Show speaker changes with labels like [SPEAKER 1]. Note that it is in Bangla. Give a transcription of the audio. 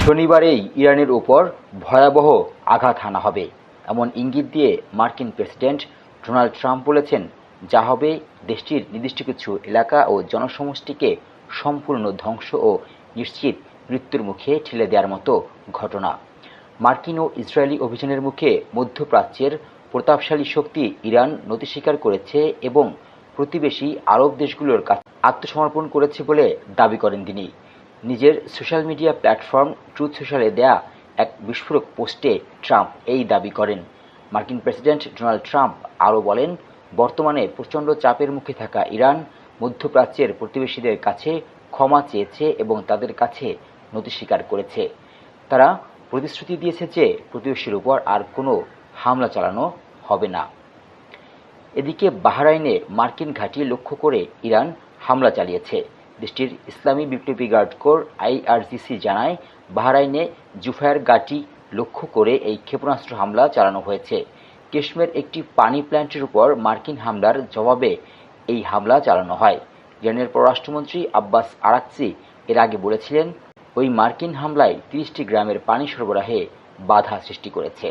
[SPEAKER 1] শনিবারেই ইরানের ওপর ভয়াবহ আঘাত হানা হবে, এমন ইঙ্গিত দিয়ে মার্কিন প্রেসিডেন্ট ডোনাল্ড ট্রাম্প বলেছেন, যা হবে দেশটির নির্দিষ্ট কিছু এলাকা ও জনসমষ্টিকে সম্পূর্ণ ধ্বংস ও নিশ্চিত মৃত্যুর মুখে ঠেলে দেওয়ার মতো ঘটনা। মার্কিন ও ইসরায়েলি অভিযানের মুখে মধ্যপ্রাচ্যের প্রতাপশালী শক্তি ইরান নতি স্বীকার করেছে এবং প্রতিবেশী আরব দেশগুলোর কাছে আত্মসমর্পণ করেছে বলে দাবি করেন তিনি। নিজের সোশ্যাল মিডিয়া প্ল্যাটফর্ম ট্রুথ সোশ্যালে দেয়া এক বিস্ফোরক পোস্টে ট্রাম্প এই দাবি করেন। মার্কিন প্রেসিডেন্ট ডোনাল্ড ট্রাম্প আরও বলেন, বর্তমানে প্রচণ্ড চাপের মুখে থাকা ইরান মধ্যপ্রাচ্যের প্রতিবেশীদের কাছে ক্ষমা চেয়েছে এবং তাদের কাছে নতি স্বীকার করেছে। তারা প্রতিশ্রুতি দিয়েছে যে প্রতিবেশীর উপর আর কোনো হামলা চালানো হবে না। এদিকে বাহরাইনে মার্কিন ঘাঁটি লক্ষ্য করে ইরান হামলা চালিয়েছে। দেশটির ইসলামী বিপ্লবী গার্ড কোর আইআরজিসি জানায়, বাহরাইনে জুফায়ার ঘাঁটি লক্ষ্য করে এই ক্ষেপণাস্ত্র হামলা চালানো হয়েছে। কেশমের একটি পানি প্ল্যান্টের উপর মার্কিন হামলার জবাবে এই হামলা চালানো হয়। ইরানের পররাষ্ট্রমন্ত্রী আব্বাস আরাকচি এর আগে বলেছিলেন, ওই মার্কিন হামলায় ৩০টি গ্রামের পানি সরবরাহে বাধা সৃষ্টি করেছে।